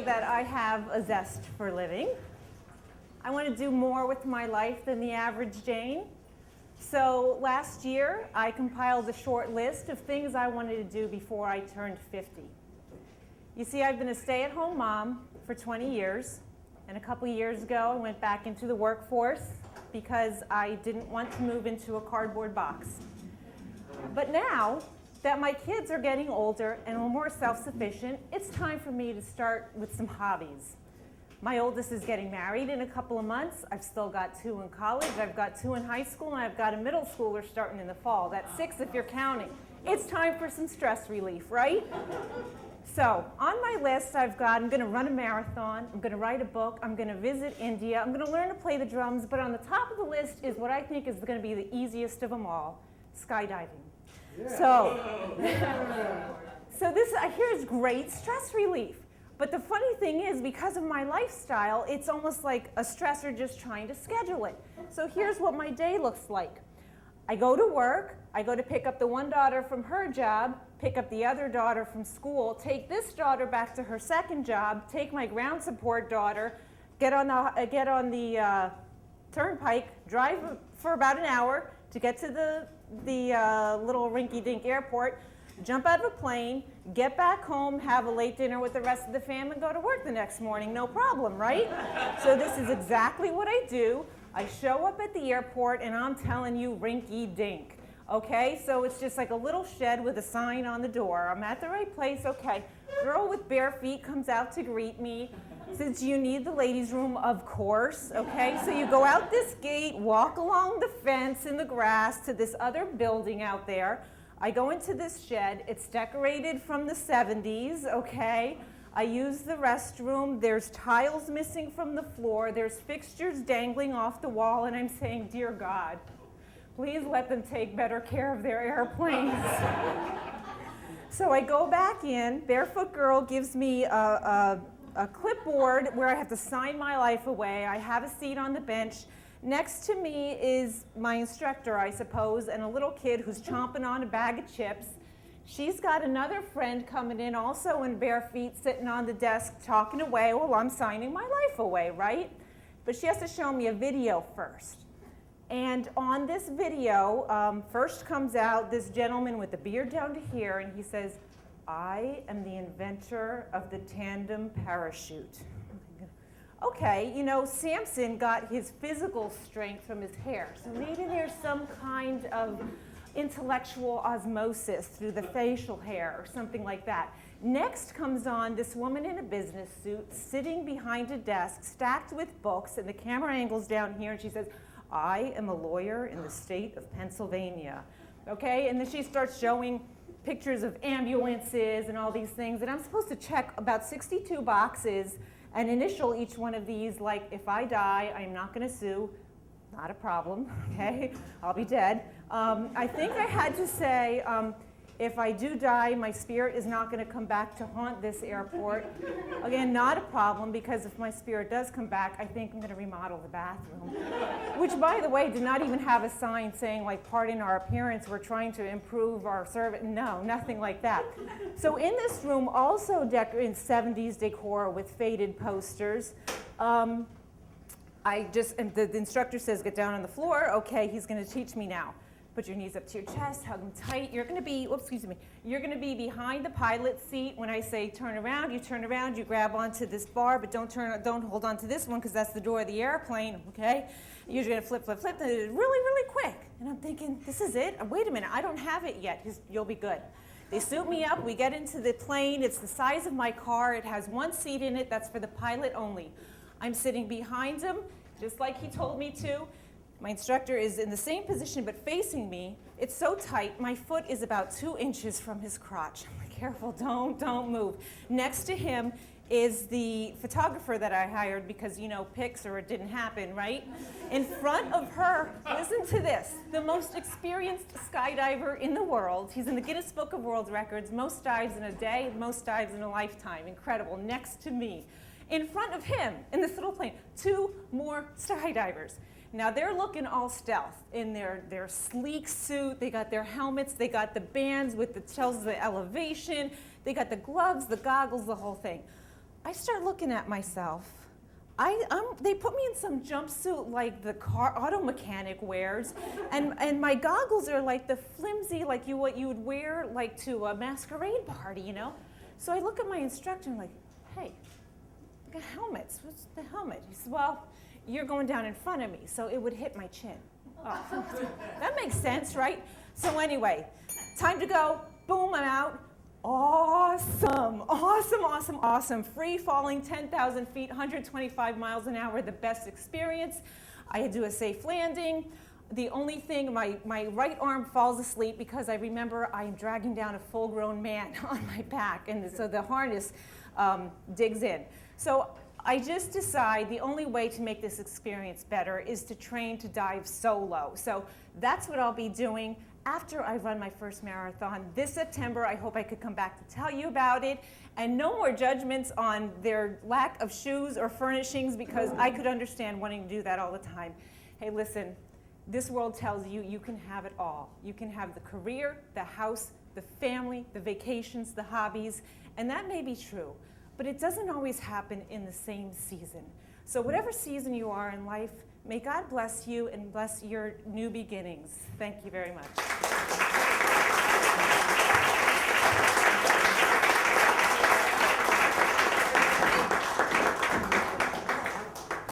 that I have a zest for living. I want to do more with my life than the average Jane. So last year, I compiled a short list of things I wanted to do before I turned 50. You see, I've been a stay-at-home mom for 20 years, and a couple years ago, I went back into the workforce because I didn't want to move into a cardboard box. But now that my kids are getting older and more self-sufficient, it's time for me to start with some hobbies. My oldest is getting married in a couple of months. I've still got 2 in college. I've got 2 in high school, and I've got a middle schooler starting in the fall. That's 6 if you're counting. It's time for some stress relief, right? So on my list, I'm going to run a marathon. I'm going to write a book. I'm going to visit India. I'm going to learn to play the drums. But on the top of the list is what I think is going to be the easiest of them all, skydiving. Yeah. So this, I hear, is great stress relief. But the funny thing is, because of my lifestyle, it's almost like a stressor just trying to schedule it. So here's what my day looks like. I go to work. I go to pick up the one daughter from her job, pick up the other daughter from school, take this daughter back to her second job, take my ground support daughter, get on the turnpike, drive for about an hour to get to the little rinky-dink airport, jump out of a plane, get back home, have a late dinner with the rest of the family, and go to work the next morning. No problem, right? So this is exactly what I do. I show up at the airport, and I'm telling you, rinky-dink. Okay, so it's just like a little shed with a sign on the door. I'm at the right place. Okay, girl with bare feet comes out to greet me. Says, do you need the ladies' room? Of course. Okay, so you go out this gate, walk along the fence in the grass to this other building out there. I go into this shed. It's decorated from the 70s, okay? I use the restroom. There's tiles missing from the floor. There's fixtures dangling off the wall, and I'm saying, dear God, please let them take better care of their airplanes. So I go back in. Barefoot girl gives me a clipboard where I have to sign my life away. I have a seat on the bench. Next to me is my instructor, I suppose, and a little kid who's chomping on a bag of chips. She's got another friend coming in, also in bare feet, sitting on the desk, talking away while I'm signing my life away, right? But she has to show me a video first. And on this video, first comes out this gentleman with the beard down to here, and he says, I am the inventor of the tandem parachute. Okay, you know, Samson got his physical strength from his hair, so maybe there's some kind of intellectual osmosis through the facial hair or something like that. Next comes on this woman in a business suit sitting behind a desk stacked with books, and the camera angles down here, and she says, I am a lawyer in the state of Pennsylvania. Okay, and then she starts showing pictures of ambulances and all these things, and I'm supposed to check about 62 boxes and initial each one of these, like, if I die, I'm not going to sue. Not a problem, okay? I'll be dead. I think I had to say, if I do die, my spirit is not going to come back to haunt this airport. Again, not a problem, because if my spirit does come back, I think I'm going to remodel the bathroom. Which, by the way, did not even have a sign saying, like, pardon our appearance, we're trying to improve our service. No, nothing like that. So in this room, also in 70s decor with faded posters, and the instructor says, get down on the floor. Okay, he's going to teach me now. Put your knees up to your chest, hug them tight. You're going to be, you're going to be behind the pilot seat. When I say turn around, you grab onto this bar, but don't hold on to this one, because that's the door of the airplane, okay? You're going to flip, and it's really, really quick. And I'm thinking, this is it? Wait a minute, I don't have it yet. You'll be good. They suit me up, we get into the plane. It's the size of my car. It has one seat in it. That's for the pilot only. I'm sitting behind him, just like he told me to. My instructor is in the same position but facing me. It's so tight, my foot is about 2 inches from his crotch. I'm like, careful, don't move. Next to him is the photographer that I hired because, you know, pics or it didn't happen, right? In front of her, listen to this, the most experienced skydiver in the world. He's in the Guinness Book of World Records, most dives in a day, most dives in a lifetime. Incredible. Next to me. In front of him, in this little plane, 2 more skydivers. Now they're looking all stealth in their sleek suit. They got their helmets. They got the bands with the tells the elevation. They got the gloves, the goggles, the whole thing. I start looking at myself. They put me in some jumpsuit like the auto mechanic wears, and my goggles are like the flimsy, like what you would wear like to a masquerade party, you know? So I look at my instructor and I'm like, hey, look at helmets. What's the helmet? He says, well, you're going down in front of me, so it would hit my chin. Oh, that makes sense, right? So anyway, time to go. Boom, I'm out. Awesome, awesome, awesome, awesome. Free falling 10,000 feet, 125 miles an hour, the best experience. I do a safe landing. The only thing, my right arm falls asleep because I remember I am dragging down a full-grown man on my back, and so the harness digs in. So I just decide the only way to make this experience better is to train to dive solo. So that's what I'll be doing after I run my first marathon this September. I hope I could come back to tell you about it. And no more judgments on their lack of shoes or furnishings, because I could understand wanting to do that all the time. Hey, listen, this world tells you you can have it all. You can have the career, the house, the family, the vacations, the hobbies, and that may be true, but it doesn't always happen in the same season. So whatever season you are in life, may God bless you and bless your new beginnings. Thank you very much.